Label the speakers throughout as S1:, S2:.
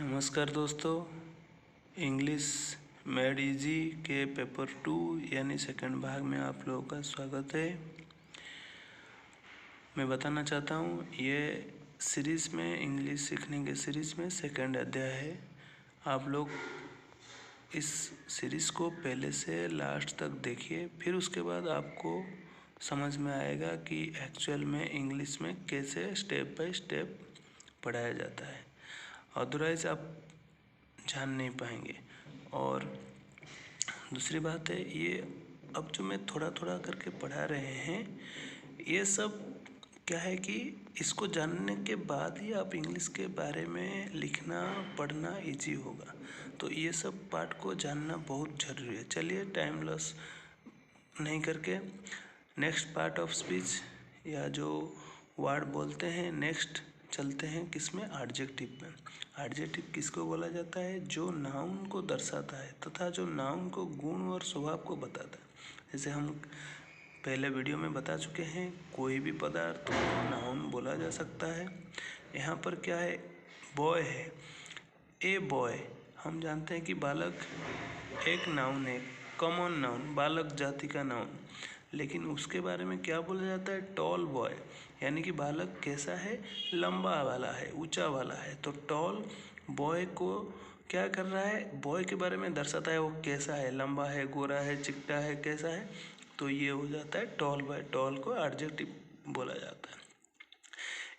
S1: नमस्कार दोस्तों, English made easy के पेपर 2 यानी सेकंड भाग में आप लोगों का स्वागत है। मैं बताना चाहता हूँ ये सीरीज़ में इंग्लिश सीखने के सीरीज़ में सेकंड अध्याय है। आप लोग इस सीरीज़ को पहले से लास्ट तक देखिए, फिर उसके बाद आपको समझ में आएगा कि एक्चुअल में इंग्लिश में कैसे स्टेप बाय स्टेप पढ़ाया जाता है। अदरवाइज आप जान नहीं पाएंगे। और दूसरी बात है, ये अब जो मैं थोड़ा थोड़ा करके पढ़ा रहे हैं, ये सब क्या है कि इसको जानने के बाद ही आप इंग्लिश के बारे में लिखना पढ़ना इजी होगा। तो ये सब पार्ट को जानना बहुत ज़रूरी है। चलिए टाइम लॉस नहीं करके नेक्स्ट पार्ट ऑफ स्पीच या जो वर्ड बोलते हैं नेक्स्ट चलते हैं किसमें, एडजेक्टिव में। एडजेक्टिव किसको बोला जाता है? जो नाउन को दर्शाता है तथा जो नाउन को गुण और स्वभाव को बताता है। जैसे हम पहले वीडियो में बता चुके हैं, कोई भी पदार्थ को नाउन बोला जा सकता है। यहाँ पर क्या है, बॉय है, ए बॉय। हम जानते हैं कि बालक एक नाउन है, कॉमन नाउन, बालक जाति का नाउन। लेकिन उसके बारे में क्या बोला जाता है? टॉल बॉय, यानी कि बालक कैसा है? लंबा वाला है, ऊंचा वाला है। तो टॉल बॉय को क्या कर रहा है? बॉय के बारे में दर्शाता है, वो कैसा है, लंबा है, गोरा है, चिकटा है, कैसा है। तो ये हो जाता है टॉल बॉय। टॉल को एडजेक्टिव बोला जाता है।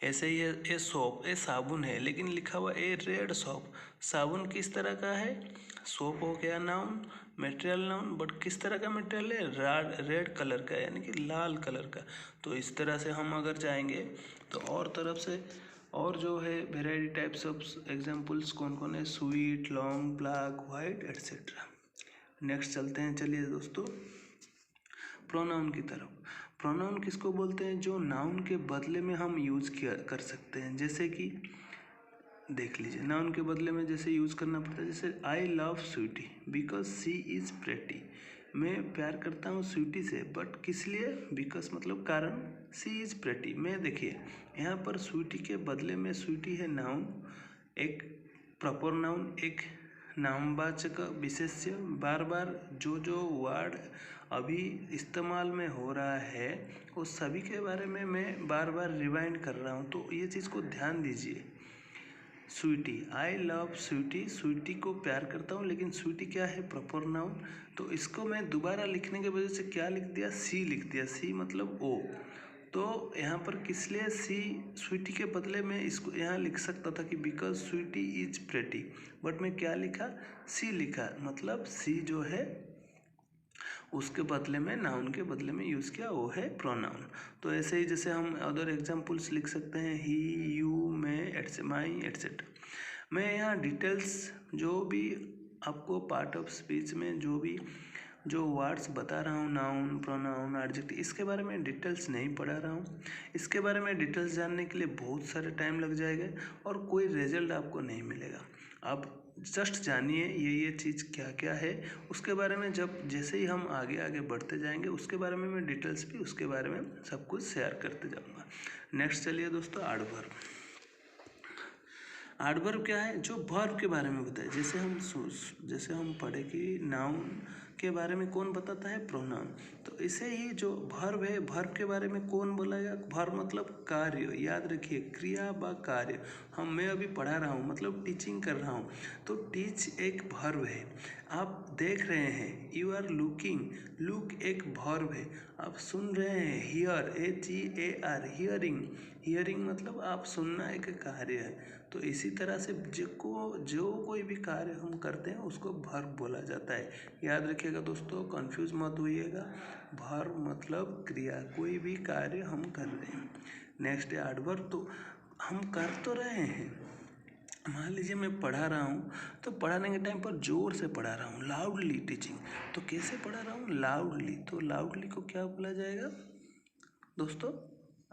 S1: ऐसे ही ए सोप, ए साबुन है लेकिन लिखा हुआ ए रेड सोप। साबुन किस तरह का है? सोप हो गया नाउन, मटेरियल नाउन, बट किस तरह का मटेरियल है? रेड कलर का, यानी कि लाल कलर का। तो इस तरह से हम अगर जाएंगे तो और तरफ से और जो है वेराइटी टाइप्स ऑफ एग्जाम्पल्स कौन कौन है? Sweet, long, black, white, etcetera. Next चलते हैं, चलिए दोस्तों प्रोनाउन की तरफ। प्रोनाउन किसको बोलते हैं? जो नाउन के बदले में हम यूज़ कर सकते हैं। जैसे कि देख लीजिए, नाउन के बदले में जैसे यूज़ करना पड़ता है। जैसे I love Sweetie because she is pretty. मैं प्यार करता हूँ स्वीटी से, बट किस लिए? बिकॉज मतलब कारण, सी इज़ प्रेटी। मैं देखिए यहाँ पर स्वीटी के बदले में स्वीटी है नाउन, एक प्रॉपर नाउन, एक नामवाचक विशेष्य। बार बार जो वर्ड अभी इस्तेमाल में हो रहा है वो सभी के बारे में मैं बार बार रिवाइंड कर रहा हूँ। तो ये चीज़ को ध्यान दीजिए। स्वीटी, आई लव स्वीटी, स्वीटी को प्यार करता हूँ, लेकिन स्वीटी क्या है? Proper noun. तो इसको मैं दोबारा लिखने की वजह से क्या लिख दिया? सी लिख दिया। सी मतलब ओ। तो यहाँ पर किस लिए सी? स्वीटी के बदले में इसको यहाँ लिख सकता था कि because Sweetie is pretty, but मैं क्या लिखा? सी लिखा। मतलब सी जो है उसके बदले में, नाउन के बदले में यूज़ किया, वो है प्रोनाउन। तो ऐसे ही जैसे हम अदर एग्जाम्पल्स लिख सकते हैं, ही, यू, मैं, माई, एट्सेट्रा। मैं यहाँ डिटेल्स जो भी आपको पार्ट ऑफ स्पीच में जो वर्ड्स बता रहा हूँ, नाउन, प्रोनाउन, एडजेक्टिव, इसके बारे में डिटेल्स नहीं पढ़ा रहा हूँ। इसके बारे में डिटेल्स जानने के लिए बहुत सारे टाइम लग जाएगा और कोई रिजल्ट आपको नहीं मिलेगा। आप जस्ट जानिए ये चीज़ क्या क्या है, उसके बारे में जब जैसे ही हम आगे आगे बढ़ते जाएंगे उसके बारे में मैं डिटेल्स भी उसके बारे में सब कुछ शेयर करते जाऊँगा। नेक्स्ट चलिए दोस्तों, एडवर्ब। एडवर्ब क्या है? जो वर्ब के बारे में बताए। जैसे हम पढ़े कि नाउन के बारे में कौन बताता है? प्रोनाउन। तो इसे ही जो वर्ब है, वर्ब के बारे में कौन बोलेगा? वर्ब मतलब कार्य। याद रखिए, क्रिया व कार्य। मैं अभी पढ़ा रहा हूँ, मतलब टीचिंग कर रहा हूँ, तो टीच एक वर्ब है। आप देख रहे हैं, यू आर लुकिंग, लुक एक वर्ब है। आप सुन रहे हैं, हियर, HEAR, हियरिंग, हियरिंग मतलब आप सुनना एक कार्य है। तो इसी तरह से जो कोई भी कार्य हम करते हैं उसको वर्ब बोला जाता है। याद रखिएगा दोस्तों, कंफ्यूज मत होइएगा। वर्ब मतलब क्रिया, कोई भी कार्य हम कर रहे हैं। नेक्स्ट है एडवर्ब। तो हम कर तो रहे हैं, मान लीजिए मैं पढ़ा रहा हूँ, तो पढ़ाने के टाइम पर ज़ोर से पढ़ा रहा हूँ, लाउडली टीचिंग। तो कैसे पढ़ा रहा हूँ? लाउडली। तो लाउडली को क्या बोला जाएगा दोस्तों?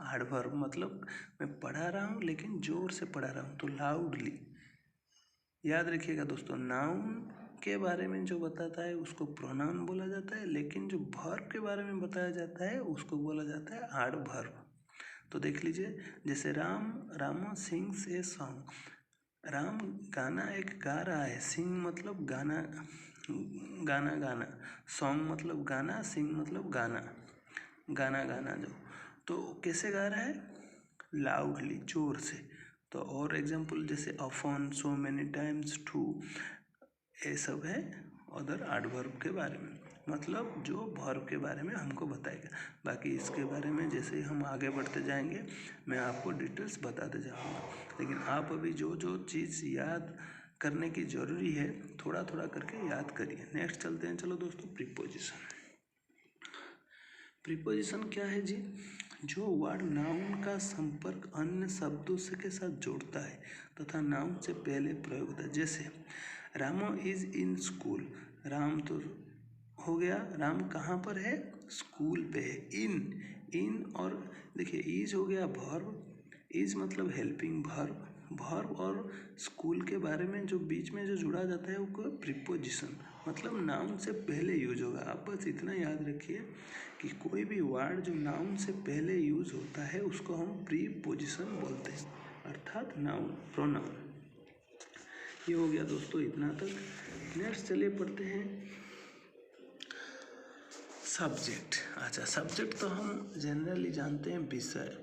S1: एडवर्ब। मतलब मैं पढ़ा रहा हूँ लेकिन ज़ोर से पढ़ा रहा हूँ, तो लाउडली। याद रखिएगा दोस्तों, नाउन के बारे में जो बताता है उसको प्रोनाउन बोला जाता है, लेकिन जो वर्ब के बारे में बताया जाता है उसको बोला जाता है एडवर्ब। तो देख लीजिए, जैसे रामो सिंग्स ए सॉन्ग। राम गाना एक गा रहा है। सिंग मतलब गाना, गाना गाना। सॉन्ग मतलब गाना, सिंग मतलब गाना, गाना गाना जो। तो कैसे गा रहा है? लाउडली, जोर से। तो और एग्जाम्पल जैसे often, so many times, too, ये सब है अदर एडवर्ब के बारे में, मतलब जो वर्ब के बारे में हमको बताएगा। बाकी इसके बारे में जैसे हम आगे बढ़ते जाएंगे मैं आपको डिटेल्स बताते जाऊँगा, लेकिन आप अभी जो जो चीज़ याद करने की ज़रूरी है थोड़ा थोड़ा करके याद करिए। नेक्स्ट चलते हैं। चलो दोस्तों, प्रीपोजिशन। प्रीपोजिशन क्या है जी? जो वर्ड नाउन का संपर्क अन्य शब्दों से के साथ जोड़ता है तथा नाउन से पहले प्रयोग होता है। जैसे रामो इज इन स्कूल। राम तो हो गया, राम कहाँ पर है? स्कूल पे है। इन और देखिए इज हो गया वर्ब, इज मतलब हेल्पिंग वर्ब, वर्ब और स्कूल के बारे में जो बीच में जो जुड़ा जाता है वो प्रीपोजिशन, मतलब नाउन से पहले यूज होगा। आप बस इतना याद रखिए कि कोई भी वर्ड जो नाउन से पहले यूज होता है उसको हम प्रीपोजिशन बोलते हैं, अर्थात नाउन, प्रोनाउन। ये हो गया दोस्तों इतना तक। नेक्स्ट चलिए पढ़ते हैं सब्जेक्ट। अच्छा, सब्जेक्ट तो हम जनरली जानते हैं विषय,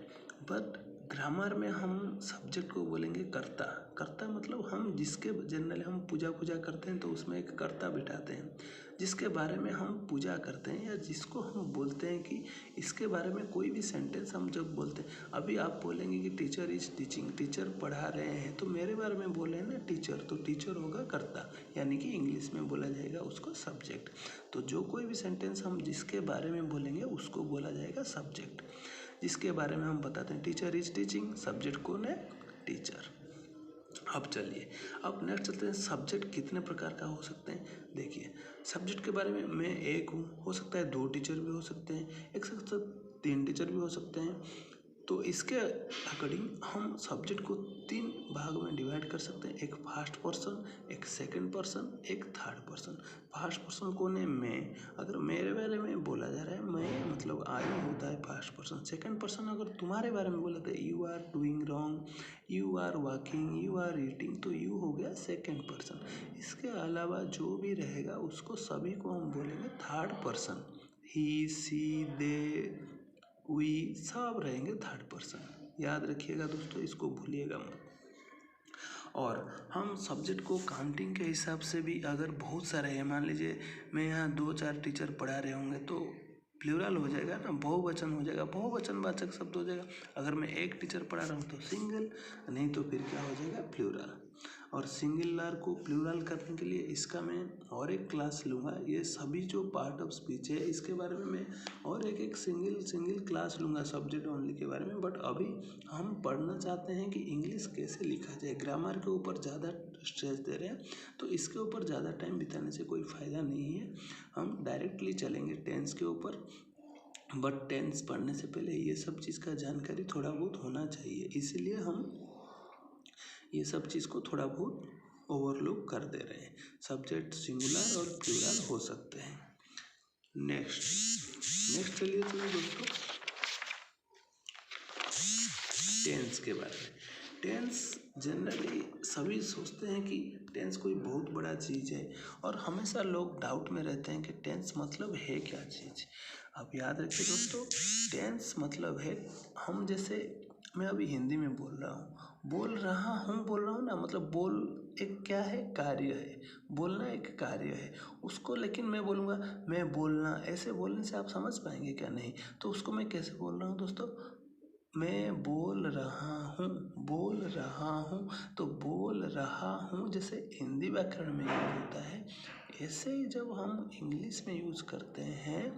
S1: बट ग्रामर में हम सब्जेक्ट को बोलेंगे कर्ता। कर्ता मतलब हम जिसके, जनरली हम पूजा करते हैं तो उसमें एक कर्ता बिठाते हैं, जिसके बारे में हम पूजा करते हैं या जिसको हम बोलते हैं कि इसके बारे में कोई भी सेंटेंस हम जब बोलते हैं। अभी आप बोलेंगे कि टीचर इज टीचिंग, टीचर पढ़ा रहे हैं, तो मेरे बारे में बोले हैं ना टीचर, तो टीचर होगा कर्ता, यानी कि इंग्लिश में बोला जाएगा उसको सब्जेक्ट। तो जो कोई भी सेंटेंस हम जिसके बारे में बोलेंगे उसको बोला जाएगा सब्जेक्ट, जिसके बारे में हम बताते हैं टीचर इज टीचिंग, सब्जेक्ट कौन है? टीचर। अब चलिए, अब नेक्स्ट चलते हैं सब्जेक्ट कितने प्रकार का हो सकते हैं। देखिए, सब्जेक्ट के बारे में मैं एक हूँ, हो सकता है 2 टीचर भी हो सकते हैं, एक साथ 3 टीचर भी हो सकते हैं। तो इसके अकॉर्डिंग हम सब्जेक्ट को 3 भाग में डिवाइड कर सकते हैं, एक फर्स्ट पर्सन, एक सेकंड पर्सन, एक थर्ड पर्सन। फर्स्ट पर्सन कौन है? मैं। अगर मेरे बारे में बोला जा रहा है, मैं मतलब आई होता है फर्स्ट पर्सन। सेकंड पर्सन अगर तुम्हारे बारे में बोला तो you are doing wrong, you are walking, you are eating, तो यू हो गया सेकंड पर्सन। इसके अलावा जो भी रहेगा उसको सभी को हम बोलेंगे third person. He, she, they, we सब रहेंगे थर्ड पर्सन। याद रखिएगा दोस्तों, इसको भूलिएगा मत। और हम सब्जेक्ट को काउंटिंग के हिसाब से भी, अगर बहुत सारे हैं, मान लीजिए मैं यहाँ 2-4 टीचर पढ़ा रहे होंगे तो प्लूरल हो जाएगा ना, बहुवचन हो जाएगा, बहुवचनवाचक शब्द हो जाएगा। अगर मैं एक टीचर पढ़ा रहा हूँ तो सिंगल, नहीं तो फिर क्या हो जाएगा? प्लूरल। और सिंगुलर को प्लूरल करने के लिए इसका मैं और एक क्लास लूँगा। ये सभी जो पार्ट ऑफ स्पीच है इसके बारे में मैं और एक सिंगल क्लास लूँगा सब्जेक्ट ओनली के बारे में। बट अभी हम पढ़ना चाहते हैं कि इंग्लिश कैसे लिखा जाए, ग्रामर के ऊपर ज़्यादा स्ट्रेस दे रहे हैं, तो इसके ऊपर ज़्यादा टाइम बिताने से कोई फ़ायदा नहीं है। हम डायरेक्टली चलेंगे टेंस के ऊपर, बट टेंस पढ़ने से पहले ये सब चीज़ का जानकारी थोड़ा बहुत होना चाहिए, इसलिए हम ये सब चीज़ को थोड़ा बहुत ओवरलुक कर दे रहे हैं। सब्जेक्ट सिंगुलर और प्लूरल हो सकते हैं। नेक्स्ट चलिए दोस्तों टेंस के बारे में। टेंस जनरली सभी सोचते हैं कि टेंस कोई बहुत बड़ा चीज़ है, और हमेशा लोग डाउट में रहते हैं कि टेंस मतलब है क्या चीज़। आप याद रखिए दोस्तों, टेंस मतलब है, हम जैसे मैं अभी हिंदी में बोल रहा हूँ ना, मतलब बोल एक क्या है? कार्य है। बोलना एक कार्य है उसको, लेकिन मैं बोलूँगा मैं बोलना, ऐसे बोलने से आप समझ पाएंगे क्या? नहीं। तो उसको मैं कैसे बोल रहा हूँ दोस्तों? मैं बोल रहा हूँ, तो बोल रहा हूँ जैसे हिंदी व्याकरण में यूज होता है, ऐसे ही जब हम इंग्लिश में यूज करते हैं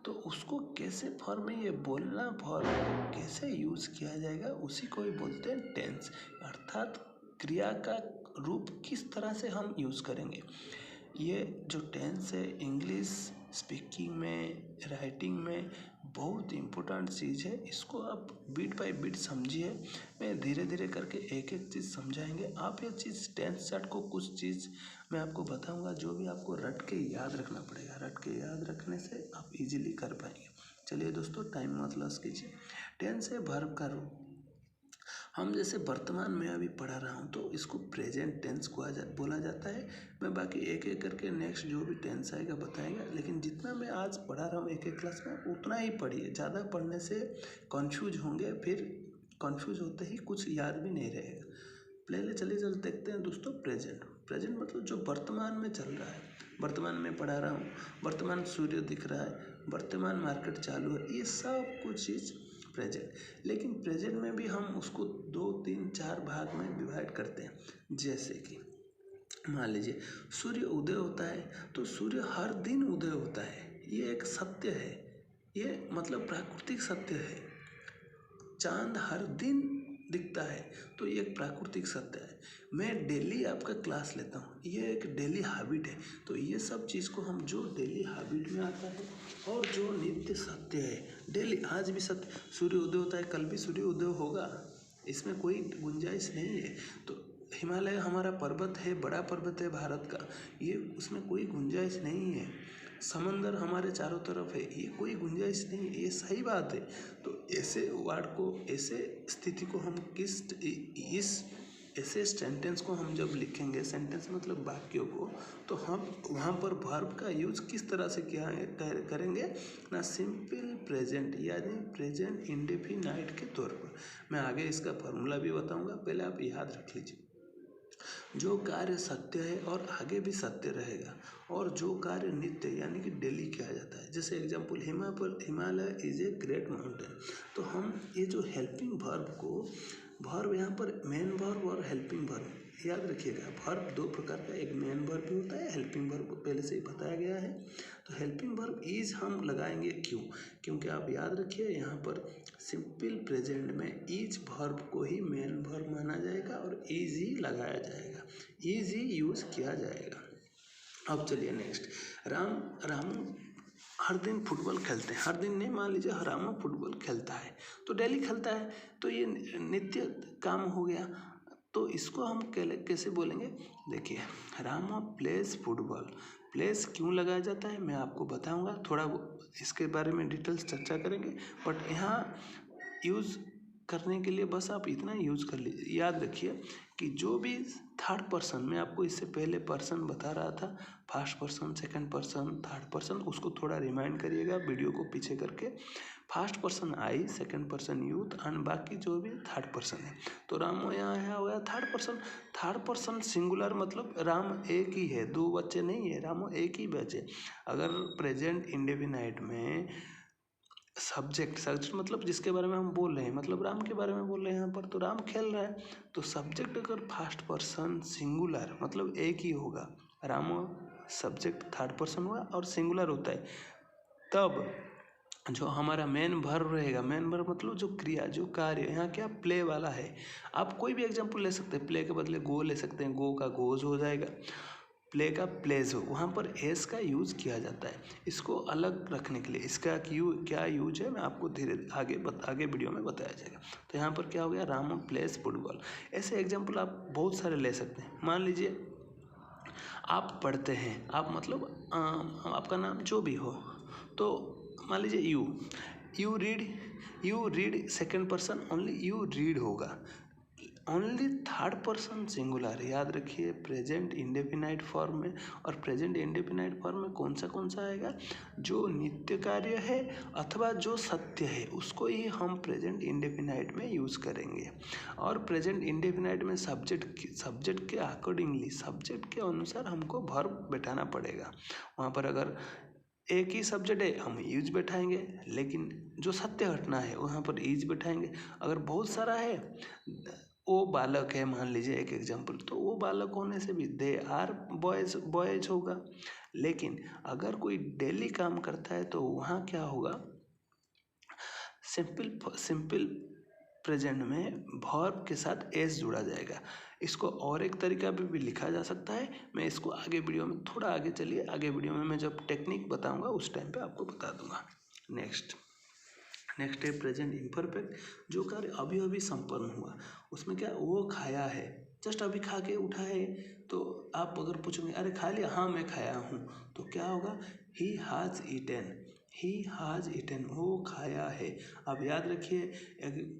S1: तो उसको कैसे फॉर्म में, ये बोलना फॉर्म कैसे यूज किया जाएगा, उसी को ही बोलते हैं टेंस, अर्थात क्रिया का रूप किस तरह से हम यूज करेंगे। ये जो टेंस है इंग्लिश स्पीकिंग में, राइटिंग में बहुत इम्पोर्टेंट चीज़ है। इसको आप बिट बाय बिट समझिए, मैं धीरे धीरे करके एक एक चीज़ समझाएंगे। आप ये चीज़ टेंस चार्ट को कुछ चीज़ मैं आपको बताऊंगा जो भी आपको रट के याद रखना पड़ेगा, रट के याद रखने से आप इजीली कर पाएंगे। चलिए दोस्तों, टाइम मत लॉस कीजिए। टेंस है वर्ब का रूप। हम जैसे वर्तमान में अभी पढ़ा रहा हूँ तो इसको प्रेजेंट टेंस को बोला जाता है। मैं बाकी एक एक करके नेक्स्ट जो भी टेंस आएगा बताएगा, लेकिन जितना मैं आज पढ़ा रहा हूँ एक एक क्लास में उतना ही पढ़िए। ज़्यादा पढ़ने से कंफ्यूज होंगे, फिर कंफ्यूज होते ही कुछ याद भी नहीं रहेगा। पहले चलिए देखते हैं दोस्तों प्रेजेंट। प्रेजेंट मतलब जो वर्तमान में चल रहा है, वर्तमान में पढ़ा रहा हूँ, वर्तमान सूर्य दिख रहा है, वर्तमान मार्केट चालू है, ये सब कुछ चीज़ प्रेजेंट। लेकिन प्रेजेंट में भी हम उसको 2, 3, 4 भाग में डिवाइड करते हैं। जैसे कि मान लीजिए सूर्य उदय होता है तो सूर्य हर दिन उदय होता है, ये एक सत्य है, ये मतलब प्राकृतिक सत्य है। चांद हर दिन दिखता है तो ये एक प्राकृतिक सत्य है। मैं डेली आपका क्लास लेता हूँ, ये एक डेली हैबिट है। तो ये सब चीज़ को हम जो डेली हैबिट में आता है और जो नित्य सत्य है, डेली आज भी सत्य, सूर्य उदय होता है, कल भी सूर्य उदय होगा, इसमें कोई गुंजाइश नहीं है। तो हिमालय हमारा पर्वत है, बड़ा पर्वत है भारत का, ये उसमें कोई गुंजाइश नहीं है। समंदर हमारे चारों तरफ है, ये कोई गुंजाइश नहीं है, ये सही बात है। तो ऐसे वर्ड को, ऐसे स्थिति को हम इस ऐसे सेंटेंस को हम जब लिखेंगे, सेंटेंस मतलब वाक्यों को, तो हम वहाँ पर वर्ब का यूज किस तरह से किया करेंगे ना, सिंपल प्रेजेंट यानी प्रेजेंट इंडेफिनाइट के तौर पर। मैं आगे इसका फॉर्मूला भी बताऊंगा, पहले आप याद रख लीजिए। जो कार्य सत्य है और आगे भी सत्य रहेगा, और जो कार्य नित्य यानी कि डेली किया जाता है। जैसे example Himalaya is a great mountain, तो हम ये जो हेल्पिंग वर्ब को, वर्ब यहाँ पर मेन वर्ब और हेल्पिंग वर्ब याद रखिएगा। वर्ब 2 प्रकार का, एक मेन वर्ब भी होता है, हेल्पिंग वर्ब को पहले से ही बताया गया है। तो हेल्पिंग वर्ब इज हम लगाएंगे क्यों, क्योंकि आप याद रखिए यहाँ पर सिंपल प्रेजेंट में ईज वर्ब को ही मेन वर्ब माना जाएगा और इज ही लगाया जाएगा, इज ही यूज किया जाएगा। अब चलिए नेक्स्ट, रामू हर दिन फुटबॉल खेलते हैं, हर दिन नहीं, मान लीजिए रामू फुटबॉल खेलता है तो डेली खेलता है, तो ये नित्य काम हो गया। तो इसको हम कैसे बोलेंगे, देखिए रामू प्लेस फुटबॉल। प्लेस क्यों लगाया जाता है मैं आपको बताऊंगा, थोड़ा इसके बारे में डिटेल्स चर्चा करेंगे, बट यहाँ यूज़ करने के लिए बस आप इतना यूज कर लीजिए। याद रखिए कि जो भी थर्ड पर्सन, मैं आपको इससे पहले पर्सन बता रहा था, first person, second person, third person, उसको थोड़ा रिमाइंड करिएगा वीडियो को पीछे करके। First person I, second person youth, and बाकी जो भी थर्ड पर्सन है। तो राम यहाँ हो गया third person. Third person singular मतलब राम एक ही है, 2 बच्चे नहीं है, रामो एक ही बच्चे। अगर प्रेजेंट इंडेफिनाइट में सब्जेक्ट मतलब जिसके बारे में हम बोल रहे हैं, मतलब राम के बारे में बोल रहे हैं यहाँ पर, तो राम खेल रहा है, तो सब्जेक्ट अगर फर्स्ट पर्सन सिंगुलर मतलब एक ही होगा, राम सब्जेक्ट थर्ड पर्सन हुआ और सिंगुलर होता है, तब जो हमारा मेन वर्ब रहेगा, मेन वर्ब मतलब जो क्रिया, जो कार्य, यहाँ क्या प्ले वाला है। आप कोई भी एग्जांपल ले सकते हैं, प्ले के बदले गो ले सकते हैं, गो का गोज हो जाएगा, प्ले का प्लेज हो, वहाँ पर एस का यूज़ किया जाता है। इसको अलग रखने के लिए इसका क्या यूज है मैं आपको धीरे आगे वीडियो में बताया जाएगा। तो यहाँ पर क्या हो गया, रामू प्लेस फुटबॉल। ऐसे एग्जांपल आप बहुत सारे ले सकते हैं। मान लीजिए आप पढ़ते हैं, आप मतलब आपका नाम जो भी हो, तो मान लीजिए you read second person only, you read होगा, ओनली थर्ड पर्सन सिंगुलर। याद रखिए प्रेजेंट इंडेफिनाइट फॉर्म में, और प्रेजेंट इंडेफिनाइट फॉर्म में कौन सा आएगा, जो नित्य कार्य है अथवा जो सत्य है उसको ही हम प्रेजेंट इंडेफिनाइट में यूज़ करेंगे। और प्रेजेंट इंडेफिनाइट में सब्जेक्ट के अकॉर्डिंगली, सब्जेक्ट के अनुसार हमको वर्ब बैठाना पड़ेगा। वहाँ पर अगर एक ही सब्जेक्ट है हम यूज बैठाएंगे, लेकिन जो सत्य घटना है वहाँ पर ईज बैठाएंगे। अगर बहुत सारा है, वो बालक है मान लीजिए एक एग्जांपल, तो वो बालक होने से भी दे आर बॉयज होगा। लेकिन अगर कोई डेली काम करता है तो वहाँ क्या होगा, सिंपल प्रेजेंट में वर्ब के साथ एस जुड़ा जाएगा। इसको और एक तरीका भी लिखा जा सकता है, मैं इसको आगे वीडियो में, थोड़ा आगे चलिए, आगे वीडियो में मैं जब टेक्निक बताऊंगा उस टाइम पे आपको बता दूंगा। नेक्स्ट है प्रेजेंट इम्परफेक्ट, जो कार्य अभी अभी संपन्न हुआ, उसमें क्या, वो खाया है, जस्ट अभी खा के उठा है, तो आप अगर पूछोगे अरे खा लिया, हाँ मैं खाया हूँ, तो क्या होगा, ही हैज़ ईटेन। ही हाज इटन, वो खाया है। अब याद रखिए,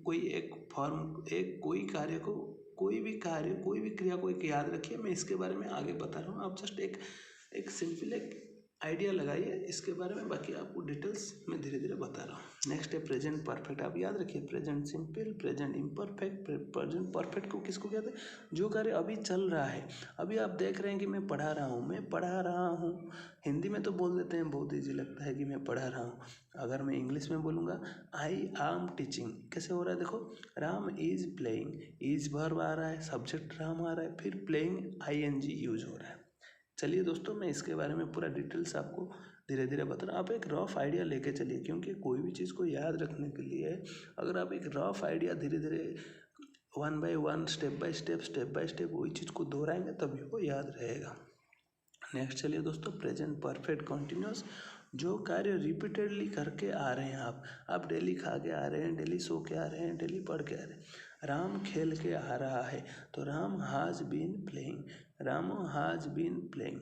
S1: कोई एक फॉर्म, एक कोई कार्य को, कोई भी कार्य, कोई भी क्रिया को एक याद रखिए। मैं इसके बारे में आगे बता रहा हूँ, आप जस्ट एक सिंपल एक आइडिया लगाइए इसके बारे में, बाकी आपको डिटेल्स में धीरे धीरे बता रहा हूँ। नेक्स्ट है प्रेजेंट परफेक्ट। आप याद रखिए, present simple, present imperfect, present perfect को किसको कहते हैं? जो कार्य अभी चल रहा है। अभी आप देख रहे हैं कि मैं पढ़ा रहा हूँ, मैं पढ़ा रहा हूँ। हिंदी में तो बोल देते हैं, बहुत ईजी लगता है कि मैं पढ़ा रहा हूँ। अगर मैं इंग्लिश में बोलूँगा आई एम टीचिंग, कैसे हो रहा है देखो, Ram is playing, is verb आ रहा है, सब्जेक्ट राम आ रहा है, फिर प्लेइंग ING यूज हो रहा है। चलिए दोस्तों, मैं इसके बारे में पूरा डिटेल्स आपको धीरे धीरे बता रहा हूँ। आप एक रफ आइडिया लेके चलिए, क्योंकि कोई भी चीज़ को याद रखने के लिए अगर आप एक रफ आइडिया धीरे धीरे 1 बाय 1 स्टेप बाय स्टेप वही चीज़ को दोहराएंगे तभी वो याद रहेगा। नेक्स्ट चलिए दोस्तों, प्रेजेंट परफेक्ट कंटिन्यूस, जो कार्य रिपीटेडली करके आ रहे हैं आप डेली खा के आ रहे हैं, डेली सो के आ रहे हैं, डेली पढ़ के आ रहे हैं। राम खेल के आ रहा है, तो Ram has been playing, Ram has been playing,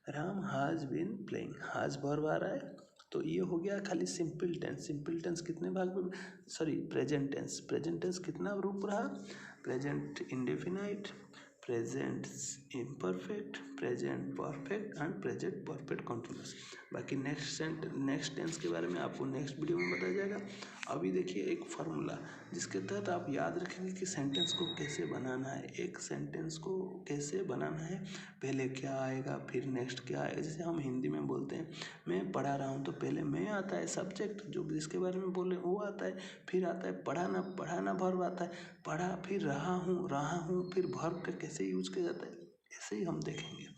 S1: Ram has been playing, has verb आ रहा है। तो ये हो गया खाली सिंपल टेंस। सिंपल टेंस कितने भाग में, sorry present tense, present tense कितना रूप रहा? Present indefinite, present imperfect, present perfect and present perfect continuous. बाकी नेक्स्ट टेंस के बारे में आपको नेक्स्ट वीडियो में बताया जाएगा। अभी देखिए एक फार्मूला जिसके तहत आप याद रखेंगे कि सेंटेंस को कैसे बनाना है। एक सेंटेंस को कैसे बनाना है, पहले क्या आएगा, फिर नेक्स्ट क्या आएगा। जैसे हम हिंदी में बोलते हैं मैं पढ़ा रहा हूँ, तो पहले मैं आता है, सब्जेक्ट जो जिसके बारे में बोले वो आता है, फिर आता है पढ़ाना, पढ़ाना वर्ब आता है, पढ़ा, फिर रहा हूँ, फिर वर्ब का कैसे यूज किया जाता है, ऐसे ही हम देखेंगे।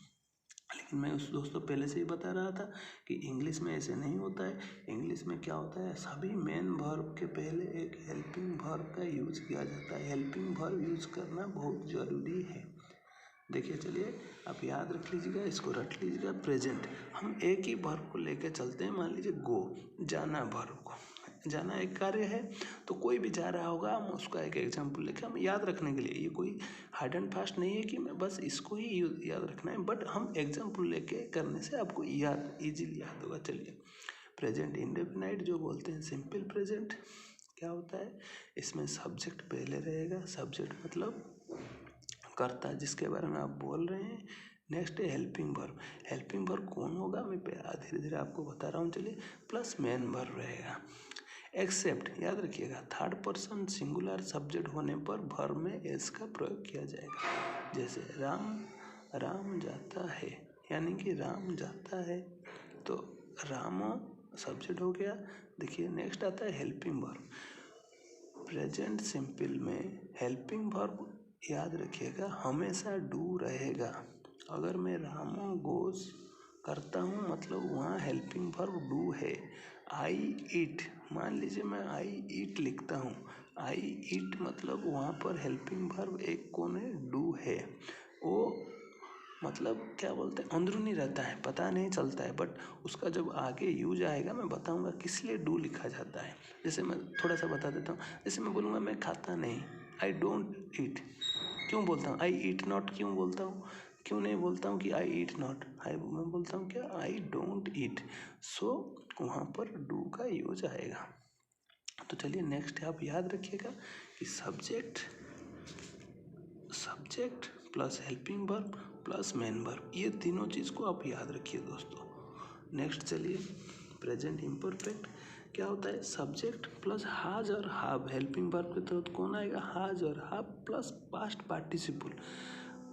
S1: लेकिन मैं उस दोस्तों पहले से ही बता रहा था कि इंग्लिश में ऐसे नहीं होता है। इंग्लिश में क्या होता है, सभी मेन वर्ब के पहले एक हेल्पिंग वर्ब का यूज किया जाता है। हेल्पिंग वर्ब यूज करना बहुत ज़रूरी है। देखिए चलिए, आप याद रख लीजिएगा, इसको रट लीजिएगा। प्रेजेंट, हम एक ही वर्ब को लेकर चलते हैं। मान लीजिए गो, जाना वर्ब को, जाना एक कार्य है, तो कोई भी जा रहा होगा, हम उसका एक एग्जाम्पल लेके हम याद रखने के लिए, ये कोई हार्ड एंड फास्ट नहीं है कि मैं बस इसको ही याद रखना है, बट हम एग्जाम्पल लेके करने से आपको याद ईजिली याद होगा। चलिए, प्रेजेंट इंडेफिनाइट जो बोलते हैं, सिंपल प्रेजेंट क्या होता है, इसमें सब्जेक्ट पहले रहेगा। सब्जेक्ट मतलब कर्ता जिसके बारे में आप बोल रहे हैं। नेक्स्ट है हेल्पिंग वर्ब। हेल्पिंग वर्ब कौन होगा, मैं धीरे धीरे आपको बता रहा हूँ। चलिए, प्लस मेन वर्ब रहेगा। एक्सेप्ट याद रखिएगा, थर्ड पर्सन सिंगुलर सब्जेक्ट होने पर वर्ब में एस का प्रयोग किया जाएगा। जैसे राम जाता है, यानी कि राम जाता है, तो राम सब्जेक्ट हो गया। देखिए नेक्स्ट आता है हेल्पिंग वर्ब। प्रेजेंट सिंपल में हेल्पिंग वर्ब याद रखिएगा हमेशा डू रहेगा। अगर मैं रामो गोज करता हूँ, मतलब वहाँ हेल्पिंग वर्ब डू है। आई ईट, मान लीजिए मैं आई ईट लिखता हूँ, आई ईट मतलब वहाँ पर हेल्पिंग वर्ब एक कौन है, डू है। वो मतलब क्या बोलते हैं, अंदरूनी रहता है, पता नहीं चलता है, बट उसका जब आगे यूज आएगा मैं बताऊंगा किस लिए डू लिखा जाता है। जैसे मैं थोड़ा सा बता देता हूँ। जैसे मैं बोलूँगा मैं खाता नहीं, आई डोंट ईट, क्यों बोलता हूँ आई ईट नॉट, क्यों बोलता हूँ, क्यों नहीं बोलता हूँ कि आई ईट नॉट, मैं बोलता हूँ क्या, आई डोंट ईट। सो वहाँ पर डू का यूज आएगा। तो चलिए नेक्स्ट आप याद रखिएगा कि subject plus helping verb plus main verb, ये तीनों चीज़ को आप याद रखिए दोस्तों। नेक्स्ट चलिए, प्रेजेंट इम्परफेक्ट क्या होता है, सब्जेक्ट प्लस हाज और हाव। हेल्पिंग वर्ब के तहत कौन आएगा, हाज और हाव प्लस पास्ट पार्टिसिपल।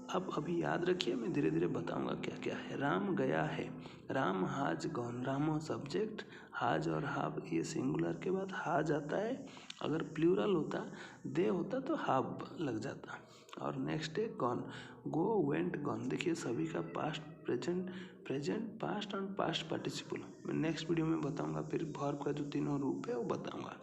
S1: अब अभी याद रखिए, मैं धीरे धीरे बताऊंगा क्या क्या है। राम गया है, राम हाज गॉन, राम सब्जेक्ट, हाज और हाव ये सिंगुलर के बाद हाज आता है। अगर प्लूरल होता, दे होता तो हाव लग जाता। और नेक्स्ट है गॉन, गो वेंट गॉन। देखिए सभी का पास्ट प्रेजेंट पास्ट और पास्ट पार्टिसिपल मैं नेक्स्ट वीडियो में बताऊंगा। फिर वर्ब का जो तीनों रूप है वो बताऊंगा।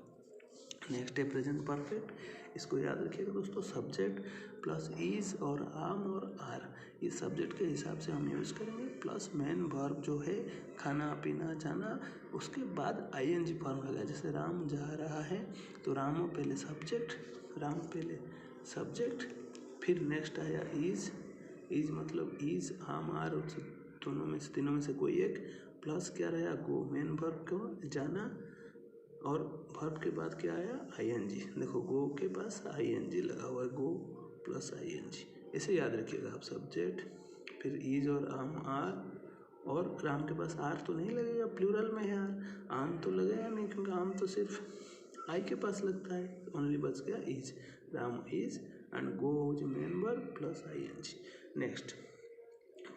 S1: नेक्स्ट है प्रेजेंट परफेक्ट, इसको याद रखिएगा दोस्तों। सब्जेक्ट प्लस इज और आम और आर, ये सब्जेक्ट के हिसाब से हम यूज़ करेंगे। प्लस मेन वर्ब जो है खाना पीना जाना, उसके बाद ING फॉर्म लगा। जैसे राम जा रहा है, तो राम पहले सब्जेक्ट, राम पहले सब्जेक्ट, फिर नेक्स्ट आया इज मतलब इज आम आर, दोनों में से तीनों में से कोई एक प्लस क्या रहा गो, मेन वर्ब को जाना, और वर्ब के बाद क्या आया आईएनजी। देखो गो के पास आईएनजी लगा हुआ है, गो प्लस आईएनजी, इसे याद रखिएगा आप। सब्जेक्ट, फिर इज और आम आर, और राम के पास आर तो नहीं लगेगा, प्लूरल में है आर, आम तो लगेगा नहीं क्योंकि आम तो सिर्फ आई के पास लगता है, ओनली बच गया is. Ram is and go is main verb plus ING. Next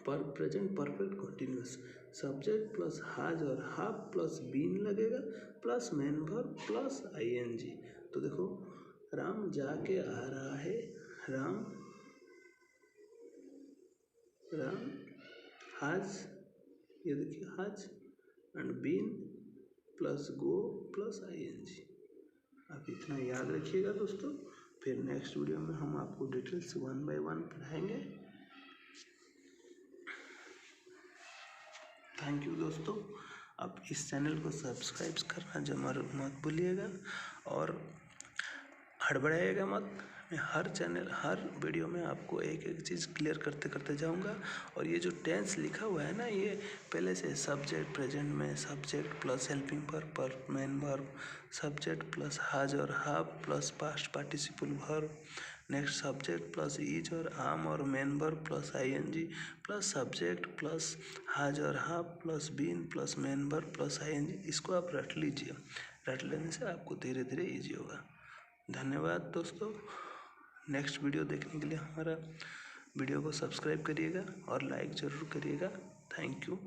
S1: पर present perfect continuous, subject plus has और हैव प्लस बीन लगेगा plus main verb plus ING. तो देखो राम जाके आ रहा है, राम हैज, ये देखिए has and been plus go plus ING. आप इतना याद रखिएगा दोस्तों। फिर नेक्स्ट वीडियो में हम आपको डिटेल्स 1 बाय 1 पढ़ाएंगे। थैंक यू दोस्तों। आप इस चैनल को सब्सक्राइब करना जरूर मत भूलिएगा और हड़बड़ाइएगा मत। मैं हर वीडियो में आपको एक एक चीज़ क्लियर करते करते जाऊंगा। और ये जो टेंस लिखा हुआ है ना, ये पहले से सब्जेक्ट प्रेजेंट में सब्जेक्ट प्लस हेल्पिंग वर्ब पर main verb, subject plus has और have plus past participle verb, next subject plus is और आम और main verb plus ING, plus subject plus has और have plus been plus main verb plus ING. इसको आप रट लीजिए, रट लेने से आपको धीरे धीरे ईजी होगा। धन्यवाद दोस्तों। नेक्स्ट वीडियो देखने के लिए हमारा वीडियो को सब्सक्राइब करिएगा और लाइक ज़रूर करिएगा। Thank you.